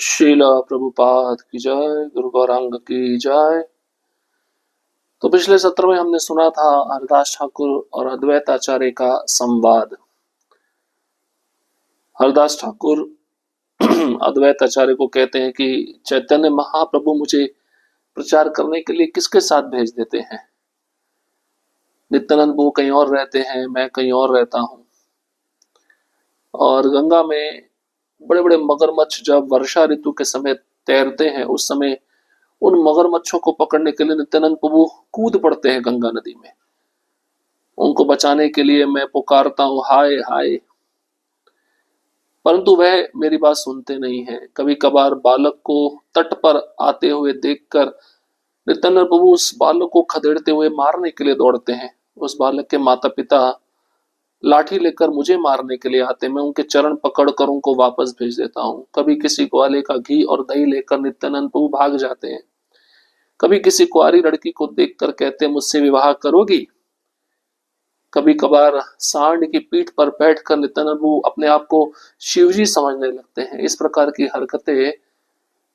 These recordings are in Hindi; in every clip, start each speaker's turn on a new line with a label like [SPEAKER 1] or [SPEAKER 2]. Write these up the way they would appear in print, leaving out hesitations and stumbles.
[SPEAKER 1] शीला प्रभुपाद की जय, गुरु गौरांग की जय। तो पिछले सत्र में हमने सुना था हरदास ठाकुर और अद्वैत आचार्य का संवाद। हरदास ठाकुर अद्वैत आचार्य को कहते हैं कि चैतन्य महाप्रभु मुझे प्रचार करने के लिए किसके साथ भेज देते हैं। नित्यानंद वो कहीं और रहते हैं, मैं कहीं और रहता हूँ। और गंगा में बड़े बड़े मगरमच्छ जब वर्षा ऋतु के समय तैरते हैं, उस समय उन मगरमच्छों को पकड़ने के लिए नित्यानंद प्रभु कूद पड़ते हैं गंगा नदी में। उनको बचाने के लिए मैं पुकारता हूँ, हाय हाय, परंतु वह मेरी बात सुनते नहीं है। कभी कभार बालक को तट पर आते हुए देखकर नित्यानंद प्रभु उस बालक को खदेड़ते हुए मारने के लिए दौड़ते हैं। उस बालक के माता पिता लाठी लेकर मुझे मारने के लिए आते, मैं उनके चरण पकड़कर उनको वापस भेज देता हूँ। कभी किसी ग्वाले का घी और दही लेकर नित्यानंद प्रभु भाग जाते हैं। कभी किसी कुंवारी लड़की को देखकर कहते, मुझसे विवाह करोगी। कभी कभार सांड की पीठ पर बैठकर नित्यानंद प्रभु अपने आप को शिवजी समझने लगते हैं। इस प्रकार की हरकतें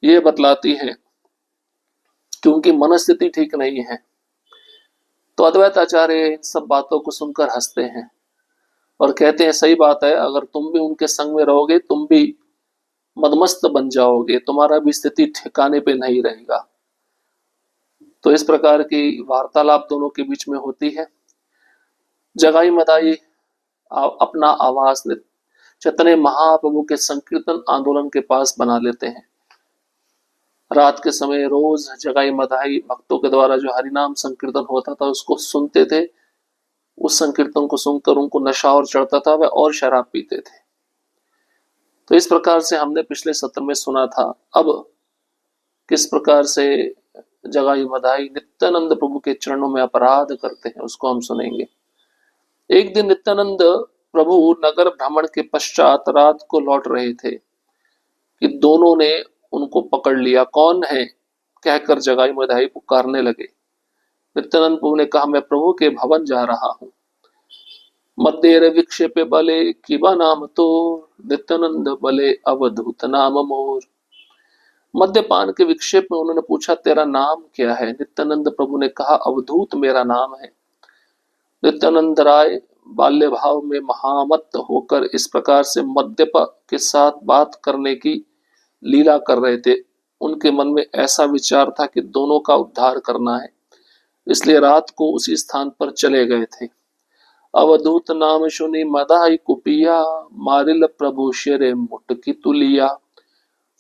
[SPEAKER 1] ये बतलाती हैं कि उनकी मनस्थिति ठीक नहीं है। तो अद्वैत आचार्य इन सब बातों को सुनकर हंसते हैं और कहते हैं, सही बात है, अगर तुम भी उनके संग में रहोगे तुम भी मदमस्त बन जाओगे, तुम्हारा भी स्थिति ठिकाने पे नहीं रहेगा। तो इस प्रकार की वार्तालाप दोनों के बीच में होती है। जगाई मदाई अपना आवास चैतन्य महाप्रभु के संकीर्तन आंदोलन के पास बना लेते हैं। रात के समय रोज जगाई मदाई भक्तों के द्वारा जो हरिनाम संकीर्तन होता था उसको सुनते थे। उस संकीर्तन को सुनकर उनको नशा और चढ़ता था, वह और शराब पीते थे। तो इस प्रकार से हमने पिछले सत्र में सुना था। अब किस प्रकार से जगाई मदाई नित्यानंद प्रभु के चरणों में अपराध करते हैं उसको हम सुनेंगे। एक दिन नित्यानंद प्रभु नगर भ्रमण के पश्चात रात को लौट रहे थे कि दोनों ने उनको पकड़ लिया। कौन है कहकर जगाई मदाई पुकारने लगे। नित्यानंद प्रभु ने कहा, मैं प्रभु के भवन जा रहा हूँ। मद्देर विक्षेपे बले किबा नाम तो, नित्यानंद बले अवधूत नाम मोर। मद्यपान के विक्षेप में उन्होंने पूछा, तेरा नाम क्या है। नित्यानंद प्रभु ने कहा, अवधूत मेरा नाम है। नित्यानंद राय बाल्य भाव में महामत्त होकर इस प्रकार से मद्यप के साथ बात करने की लीला कर रहे थे। उनके मन में ऐसा विचार था कि दोनों का उद्धार करना है, इसलिए रात को उसी स्थान पर चले गए थे। अवधूत नाम सुनी मदाई कुपिया, मारिल प्रभु शेरे मुटकी तुलिया।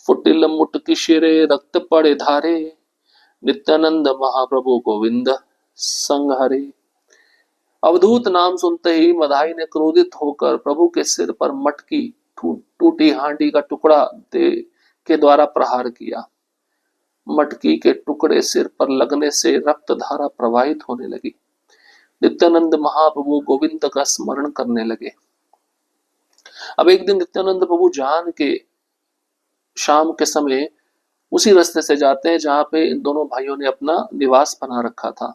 [SPEAKER 1] फुटिल मुटकी शेरे रक्त पड़े धारे, नित्यानंद महाप्रभु गोविंद संग हरे। अवधूत नाम सुनते ही मदाई ने क्रोधित होकर प्रभु के सिर पर मटकी टूटी हांडी का टुकड़ा दे के द्वारा प्रहार किया। मटकी के टुकड़े सिर पर लगने से रक्त धारा प्रवाहित होने लगी। नित्यानंद महाप्रभु गोविंद का स्मरण करने लगे। अब एक दिन नित्यानंद प्रभु जान के शाम के समय उसी रास्ते से जाते हैं जहां पे इन दोनों भाइयों ने अपना निवास बना रखा था।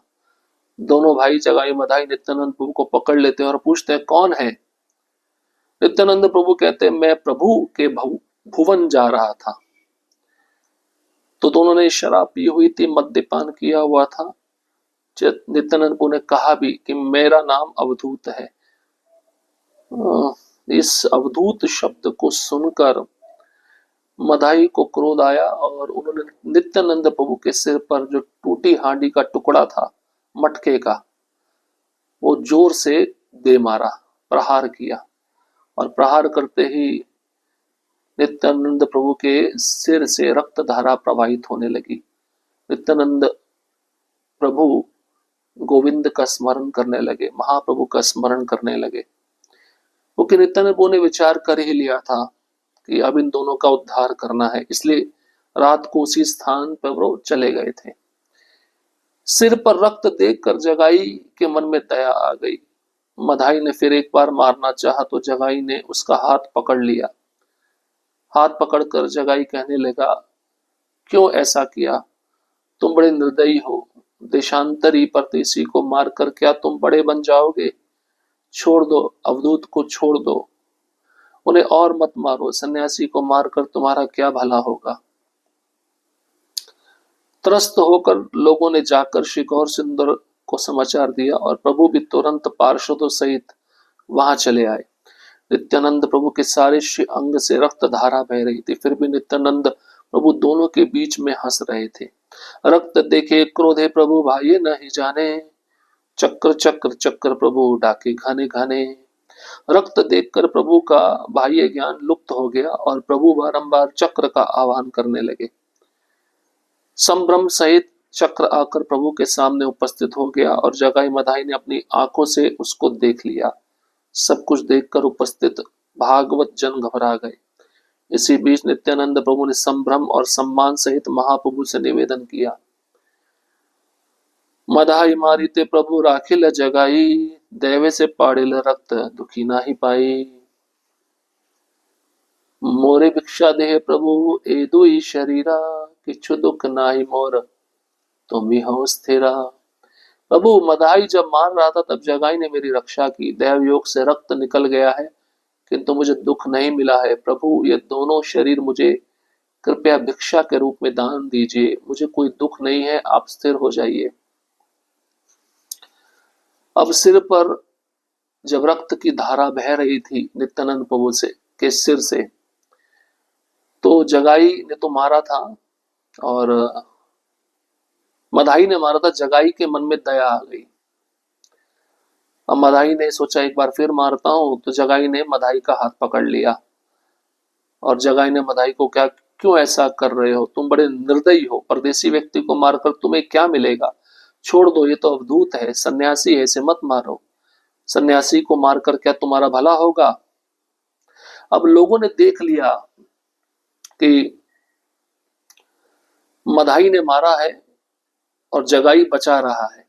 [SPEAKER 1] दोनों भाई जगाई मदाई नित्यानंद प्रभु को पकड़ लेते हैं और पूछते हैं, कौन है। नित्यानंद प्रभु कहते हैं, मैं प्रभु के भुवन जा रहा था। तो दोनों ने शराब पी हुई थी, मद्यपान किया हुआ था। नित्यानंद प्रभु ने कहा भी कि मेरा नाम अवधूत है। इस अवधूत शब्द को सुनकर मदाई को क्रोध आया और उन्होंने नित्यानंद प्रभु के सिर पर जो टूटी हांडी का टुकड़ा था मटके का, वो जोर से दे मारा, प्रहार किया। और प्रहार करते ही नित्यानंद प्रभु के सिर से रक्त धारा प्रवाहित होने लगी। नित्यानंद प्रभु गोविंद का स्मरण करने लगे, महाप्रभु का स्मरण करने लगे, क्योंकि नित्यानंद प्रभु ने विचार कर ही लिया था कि अब इन दोनों का उद्धार करना है, इसलिए रात को उसी स्थान पर वो चले गए थे। सिर पर रक्त देखकर जगाई के मन में दया आ गई। मदाई ने फिर एक बार मारना चाहा तो जगाई ने उसका हाथ पकड़ लिया। हाथ पकड़कर जगाई कहने लगा, क्यों ऐसा किया, तुम बड़े निर्दयी हो। देशांतरी परदेसी को मारकर क्या तुम बड़े बन जाओगे। छोड़ दो, अवधूत को छोड़ दो। उन्हें और मत मारो, सन्यासी को मारकर तुम्हारा क्या भला होगा। त्रस्त होकर लोगों ने जाकर श्री गौर सुंदर को समाचार दिया और प्रभु भी तुरंत पार्षदों सहित वहां चले आए। नित्यानंद प्रभु के सारे श्री अंग से रक्त धारा बह रही थी, फिर भी नित्यानंद प्रभु दोनों के बीच में हंस रहे थे। रक्त देखे क्रोधे प्रभु भाई नहीं जाने, चक्र चक्र चक्र प्रभु डाके घने घने। रक्त देखकर प्रभु का बाह्य ज्ञान लुप्त हो गया और प्रभु बारंबार चक्र का आह्वान करने लगे। संभ्रम सहित चक्र आकर प्रभु के सामने उपस्थित हो गया और जगाई मदाई ने अपनी आंखों से उसको देख लिया। सब कुछ देखकर उपस्थित भागवत जन घबरा गए। इसी बीच नित्यानंद प्रभु ने संभ्रम और सम्मान सहित महाप्रभु से निवेदन किया, मदाई मारी ते प्रभु राखिल जगाई, देवे से पाड़िल रक्त दुखी नाही पाई। मोरे भिक्षा देह प्रभु ए दुई शरीरा, किछु दुख नाही मोर तुम ही हो स्थिरा। प्रभु मदाई जब मार रहा था तब जगाई ने मेरी रक्षा की। दैव योग से रक्त निकल गया है किंतु मुझे दुख नहीं मिला है। प्रभु ये दोनों शरीर मुझे कृपया भिक्षा के रूप में दान दीजिए, मुझे कोई दुख नहीं है, आप स्थिर हो जाइए। अब सिर पर जब रक्त की धारा बह रही थी नित्यानंद प्रभु से के सिर से, तो जगाई ने तो मारा था और मदाई ने मारा था। जगाई के मन में दया आ गई। अब मदाई ने सोचा एक बार फिर मारता हूं, तो जगाई ने मदाई का हाथ पकड़ लिया और जगाई ने मदाई को, क्या क्यों ऐसा कर रहे हो, तुम बड़े निर्दयी हो, परदेसी व्यक्ति को मारकर तुम्हें क्या मिलेगा, छोड़ दो, ये तो अवधूत है, सन्यासी है, इसे मत मारो, सन्यासी को मारकर क्या तुम्हारा भला होगा। अब लोगों ने देख लिया कि मदाई ने मारा है और जगाई बचा रहा है,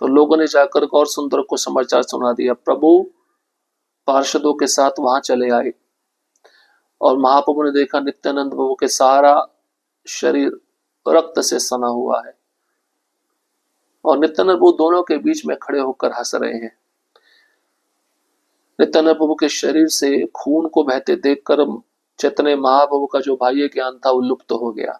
[SPEAKER 1] तो लोगों ने जाकर गौर सुंदर को समाचार सुना दिया। प्रभु पार्षदों के साथ वहां चले आए और महाप्रभु ने देखा नित्यानंद प्रभु के सारा शरीर रक्त से सना हुआ है और नित्यानंद प्रभु दोनों के बीच में खड़े होकर हंस रहे हैं। नित्यानंद प्रभु के शरीर से खून को बहते देखकर चैतन्य महाप्रभु का जो बाह्य ज्ञान था वो लुप्त हो गया।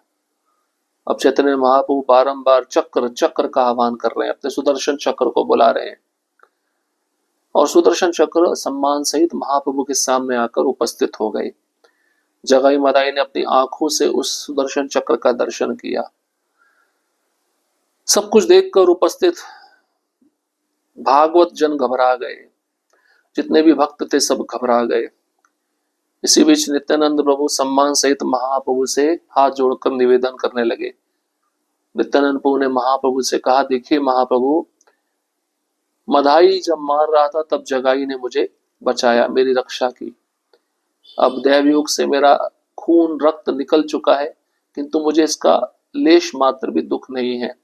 [SPEAKER 1] अब चैतन्य महाप्रभु बारंबार चक्र चक्र का आह्वान कर रहे हैं, अपने सुदर्शन चक्र को बुला रहे हैं और सुदर्शन चक्र सम्मान सहित महाप्रभु के सामने आकर उपस्थित हो गए। जगाई मदाई ने अपनी आंखों से उस सुदर्शन चक्र का दर्शन किया। सब कुछ देखकर उपस्थित भागवत जन घबरा गए, जितने भी भक्त थे सब घबरा गए। इसी बीच नित्यानंद प्रभु सम्मान सहित महाप्रभु से हाथ जोड़कर निवेदन करने लगे। नित्यानंद प्रभु ने महाप्रभु से कहा, देखिए महाप्रभु, मदाई जब मार रहा था तब जगाई ने मुझे बचाया, मेरी रक्षा की। अब दैवयोग से मेरा खून रक्त निकल चुका है किंतु मुझे इसका लेश मात्र भी दुख नहीं है।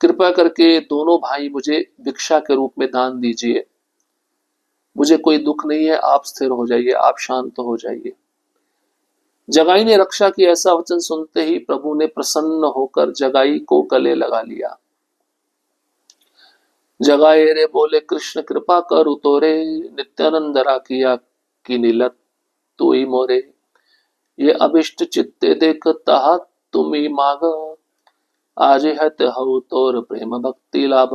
[SPEAKER 1] कृपया करके दोनों भाई मुझे भिक्षा के रूप में दान दीजिए, मुझे कोई दुख नहीं है, आप स्थिर हो जाइए, आप शांत हो जाइए। जगाई ने रक्षा की ऐसा वचन सुनते ही प्रभु ने प्रसन्न होकर जगाई को गले लगा लिया। जगाए रे बोले कृष्ण कृपा कर उतोरे, नित्यानंद राखिया की नीलत तू ही मोरे। ये अभिष्ट चित्ते देख तहा तुम ही माग, आज हत हऊ तोर प्रेम भक्ति लाभ।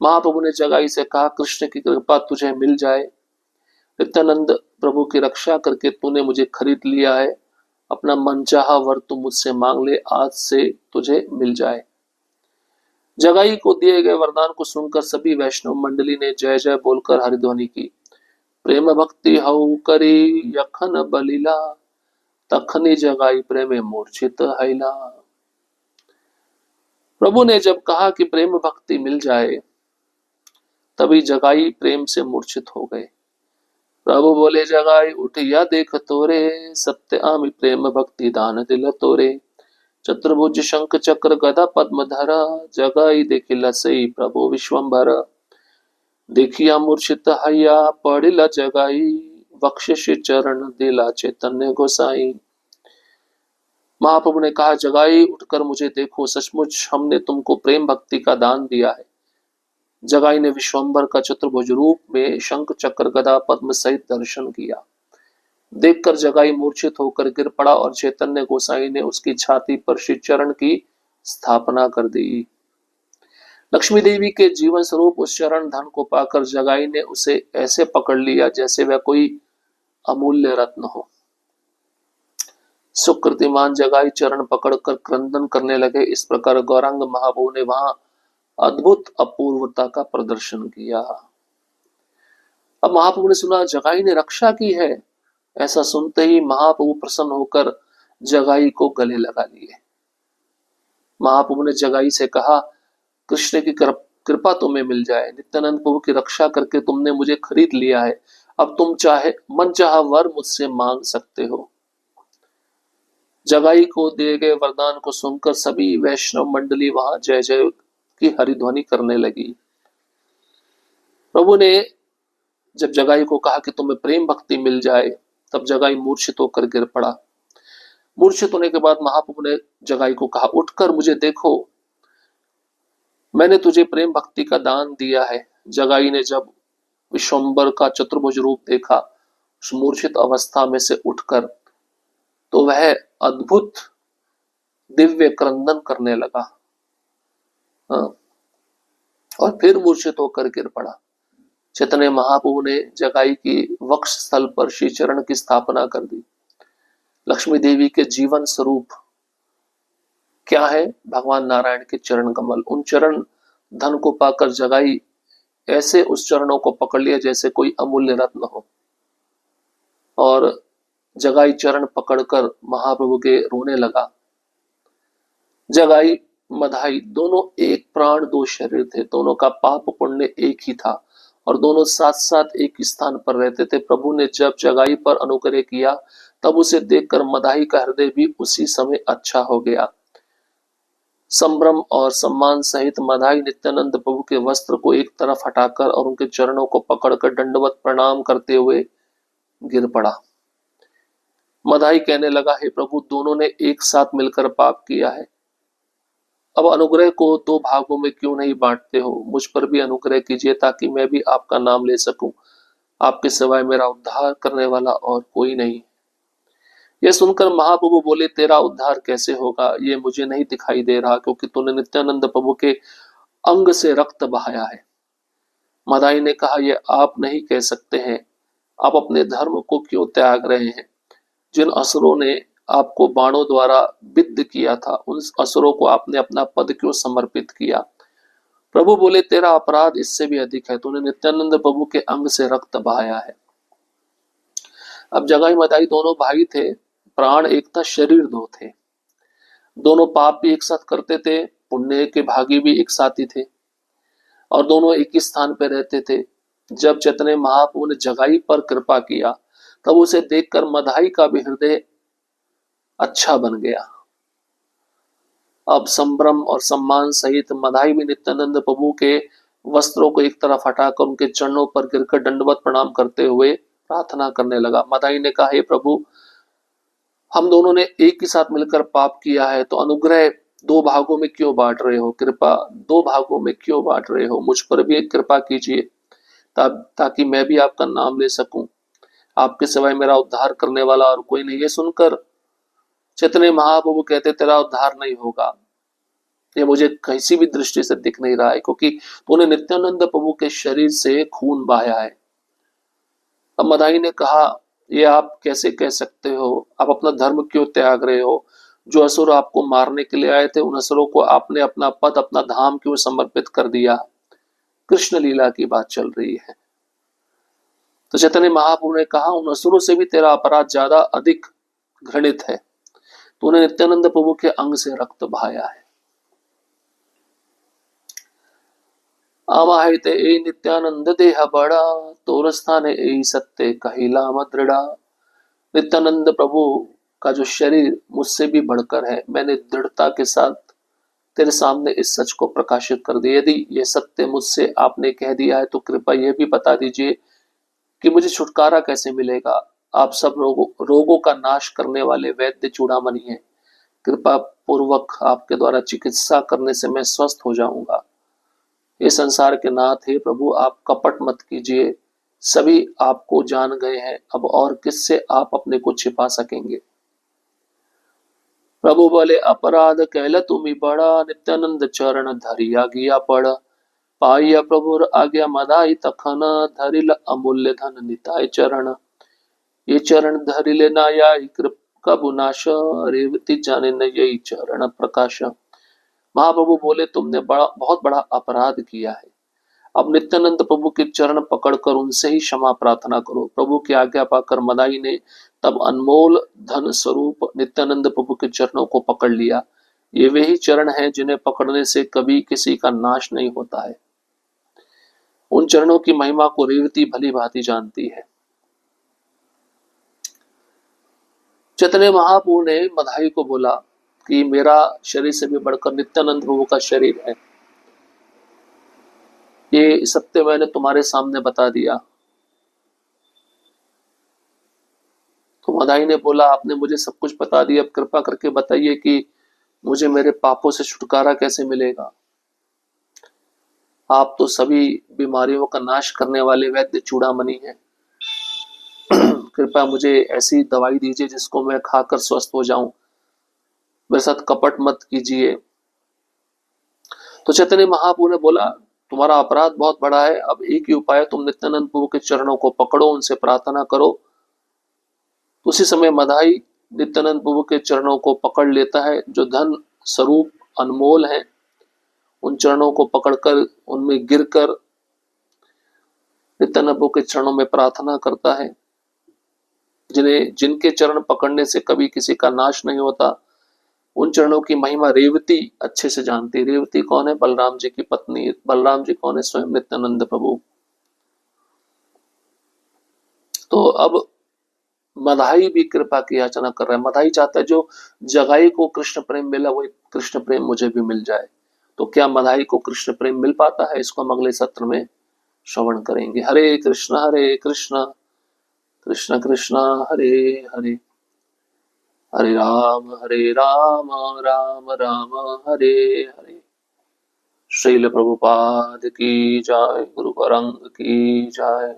[SPEAKER 1] महाप्रभु ने जगाई से कहा, कृष्ण की कृपा तुझे मिल जाए, नित्यानंद प्रभु की रक्षा करके तूने मुझे खरीद लिया है, अपना मनचाहा वर तू मुझसे मांग ले, आज से तुझे मिल जाए। जगाई को दिए गए वरदान को सुनकर सभी वैष्णव मंडली ने जय जय बोलकर हरिध्वनि की। प्रेम भक्ति हऊ करी यखन बलिला, तखनी जगाई प्रेमे मूर्छित हैला। प्रभु ने जब कहा कि प्रेम भक्ति मिल जाए, तभी जगाई प्रेम से मूर्छित हो गए। प्रभु बोले, जगाई उठिया देख तोरे, सत्य आमि प्रेम भक्ति दान दिल तोरे। चतुर्भुज शंख चक्र गदा पद्म धरा, जगाई देखी लसई प्रभु विश्वम्भर। देखिया मूर्छित हैया पड़िला जगाई, बख्शिश चरण दिला चैतन्य गोसाई। महाप्रभु ने कहा, जगाई उठकर मुझे देखो, सचमुच हमने तुमको प्रेम भक्ति का दान दिया है। जगाई ने विश्वम्भर का चतुर्भुज रूप में शंख चक्र गदा पद्म सहित दर्शन किया। देखकर जगाई मूर्छित होकर गिर पड़ा और चैतन्य गोसाई ने उसकी छाती पर श्री चरण की स्थापना कर दी। लक्ष्मी देवी के जीवन स्वरूप उस चरण धन को पाकर जगाई ने उसे ऐसे पकड़ लिया जैसे वह कोई अमूल्य रत्न हो। सुकृतिमान जगाई चरण पकड़कर क्रंदन करने लगे। इस प्रकार गौरांग महाप्रभु ने वहां अद्भुत अपूर्वता का प्रदर्शन किया। अब महाप्रभु ने सुना जगाई ने रक्षा की है। ऐसा सुनते ही महाप्रभु प्रसन्न होकर जगाई को गले लगा लिए। महाप्रभु ने जगाई से कहा, कृष्ण की कृपा तुम्हें मिल जाए। नित्यानंद प्रभु की रक्षा करके तुमने मुझे खरीद लिया है। अब तुम चाहे मन चाहा वर मुझसे मांग सकते हो। जगाई को दिए गए वरदान को सुनकर सभी वैष्णव मंडली वहां जय जय की हरिध्वनि करने लगी। प्रभु ने जब जगाई को कहा कि तुम्हें प्रेम भक्ति मिल जाए, तब जगाई मूर्छित होकर गिर पड़ा। मूर्छित होने के बाद महाप्रभु ने जगाई को कहा, उठकर मुझे देखो, मैंने तुझे प्रेम भक्ति का दान दिया है। जगाई ने जब विश्वम्भर का चतुर्भुज रूप देखा, उस मूर्छित अवस्था में से उठकर तो वह अद्भुत दिव्य क्रंदन करने लगा। और फिर मूर्छित होकर गिर पड़ा। चैतन्य महाप्रभु ने जगाई की वक्ष स्थल पर श्री चरण की स्थापना कर दी। लक्ष्मी देवी के जीवन स्वरूप क्या है? भगवान नारायण के चरण कमल। उन चरण धन को पाकर जगाई ऐसे उस चरणों को पकड़ लिया जैसे कोई अमूल्य रत्न हो। और जगाई चरण पकड़कर महाप्रभु के रोने लगा। जगाई मधाई दोनों एक प्राण दो शरीर थे। दोनों का पाप पुण्य एक ही था और दोनों साथ साथ एक स्थान पर रहते थे। प्रभु ने जब जगाई पर अनुग्रह किया, तब उसे देखकर मधाई का हृदय भी उसी समय अच्छा हो गया। संभ्रम और सम्मान सहित मधाई नित्यानंद प्रभु के वस्त्र को एक तरफ हटाकर और उनके चरणों को पकड़कर दंडवत प्रणाम करते हुए गिर पड़ा। मधाई कहने लगा, हे प्रभु, दोनों ने एक साथ मिलकर पाप किया है। अब अनुग्रह को दो भागों में क्यों नहीं बांटते हो? मुझ पर भी अनुग्रह कीजिए ताकि मैं भी आपका नाम ले सकूं। आपके सिवाय मेरा उद्धार करने वाला और कोई नहीं। यह सुनकर महाप्रभु बोले, तेरा उद्धार कैसे होगा? ये मुझे नहीं दिखाई दे रहा, क्योंकि तूने नित्यानंद प्रभु के अंग से रक्त बहाया है। मदाई ने कहा, यह आप नहीं कह सकते हैं। आप अपने धर्म को क्यों त्याग रहे हैं? जिन असुरों ने आपको बाणों द्वारा विद्ध किया था, उन असुरों को आपने अपना पद क्यों समर्पित किया? प्रभु बोले, तेरा अपराध इससे भी अधिक है। तूने नित्यानंद प्रभु के अंग से रक्त बहाया है। अब जगाई मदाई दोनों भाई थे, प्राण एक था, शरीर दो थे। दोनों पाप भी एक साथ करते थे, पुण्य के भागी भी एक साथ ही थे और दोनों एक ही स्थान पर रहते थे। जब चैतन्य महाप्रभु ने जगाई पर कृपा किया, तब उसे देखकर मधाई का भी हृदय अच्छा बन गया। अब संभ्रम और सम्मान सहित मधाई भी नित्यानंद प्रभु के वस्त्रों को एक तरफ हटाकर उनके चरणों पर गिरकर दंडवत प्रणाम करते हुए प्रार्थना करने लगा। मधाई ने कहा, हे प्रभु, हम दोनों ने एक ही साथ मिलकर पाप किया है, तो अनुग्रह दो भागों में क्यों बांट रहे हो? कृपा दो भागों में क्यों बांट रहे हो? मुझ पर भी एक कृपा कीजिए ताकि मैं भी आपका नाम ले सकूं। आपके सिवाय मेरा उद्धार करने वाला और कोई नहीं। ये सुनकर चैतन्य महाप्रभु कहते, तेरा उद्धार नहीं होगा। ये मुझे किसी भी दृष्टि से दिख नहीं रहा है, क्योंकि तूने नित्यानंद प्रभु के शरीर से खून बहाया है। अब मदाई ने कहा, ये आप कैसे कह सकते हो? आप अपना धर्म क्यों त्याग रहे हो? जो असुर आपको मारने के लिए आए थे, उन असुरों को आपने अपना पद, अपना धाम क्यों समर्पित कर दिया? कृष्ण लीला की बात चल रही है। तो चैतन्य महाप्रभु ने कहा, उन असुरों से भी तेरा अपराध ज्यादा अधिक घृणित है। तूने नित्यानंद प्रभु के अंग से रक्त बहाया है। आमाहिते ए नित्यानंद देह बड़ा, तोर स्थान ए सत्य कहिला मदृढ़ा। नित्यानंद प्रभु का जो शरीर मुझसे भी बढ़कर है, मैंने दृढ़ता के साथ तेरे सामने इस सच को प्रकाशित कर दिया। यदि यह सत्य मुझसे आपने कह दिया है, तो कृपया यह भी बता दीजिए कि मुझे छुटकारा कैसे मिलेगा। आप सब रोगों का नाश करने वाले वैद्य चूड़ामणि हैं। कृपा पूर्वक आपके द्वारा चिकित्सा करने से मैं स्वस्थ हो जाऊंगा। हे संसार के नाथ, हे प्रभु आप कपट मत कीजिए, सभी आपको जान गए हैं, अब और किससे आप अपने को छिपा सकेंगे। प्रभु बोले अपराध कहला तुम्ही बड़ा, नित्यानंद चरण धरिया गिया पड़, पाइया प्रभुर आज्ञा मदाई तखन, धरिल अमूल्य धन निताय चरण, ये चरण धरिले नाया कबु नाश, रेवती जाने न यही चरण प्रकाश। महाप्रभु बोले तुमने बहुत बड़ा अपराध किया है, अब नित्यानंद प्रभु के चरण पकड़कर उनसे ही क्षमा प्रार्थना करो। प्रभु की आज्ञा पाकर मदाई ने तब अनमोल धन स्वरूप नित्यानंद प्रभु के चरणों को पकड़ लिया। ये वही चरण हैं जिन्हें पकड़ने से कभी किसी का नाश नहीं होता है। उन चरणों की महिमा को रेवती भली भांति जानती है। चैतन्य महाप्रभु ने मदाई को बोला कि मेरा शरीर से भी बढ़कर नित्यानंद प्रभु का शरीर है, ये सत्य मैंने तुम्हारे सामने बता दिया। तो मदाई ने बोला आपने मुझे सब कुछ बता दिया, अब कृपा करके बताइए कि मुझे मेरे पापों से छुटकारा कैसे मिलेगा। आप तो सभी बीमारियों का नाश करने वाले वैद्य चूड़ामणि हैं। कृपया मुझे ऐसी दवाई दीजिए जिसको मैं खाकर स्वस्थ हो जाऊं, मेरे साथ कपट मत कीजिए। तो चैतन्य महाप्रभु ने बोला तुम्हारा अपराध बहुत बड़ा है, अब एक ही उपाय है, तुम नित्यानंद प्रभु के चरणों को पकड़ो, उनसे प्रार्थना करो। उसी समय मदाई नित्यानंद प्रभु के चरणों को पकड़ लेता है, जो धन स्वरूप अनमोल है। उन चरणों को पकड़कर उनमें गिरकर नित्यानंद प्रभु के चरणों में प्रार्थना करता है। जिनके चरण पकड़ने से कभी किसी का नाश नहीं होता, उन चरणों की महिमा रेवती अच्छे से जानती। रेवती कौन है? बलराम जी की पत्नी। बलराम जी कौन है? स्वयं नित्यानंद प्रभु। तो अब मदाई भी कृपा की याचना कर रहा है। मदाई चाहता है जो जगाई को कृष्ण प्रेम मिला वही कृष्ण प्रेम मुझे भी मिल जाए। तो क्या मदाई को कृष्ण प्रेम मिल पाता है? इसको हम अगले सत्र में श्रवण करेंगे। हरे कृष्ण कृष्ण कृष्ण हरे हरे, हरे राम राम राम हरे हरे। श्रील प्रभुपाद की जय, गुरु वरंग की जय।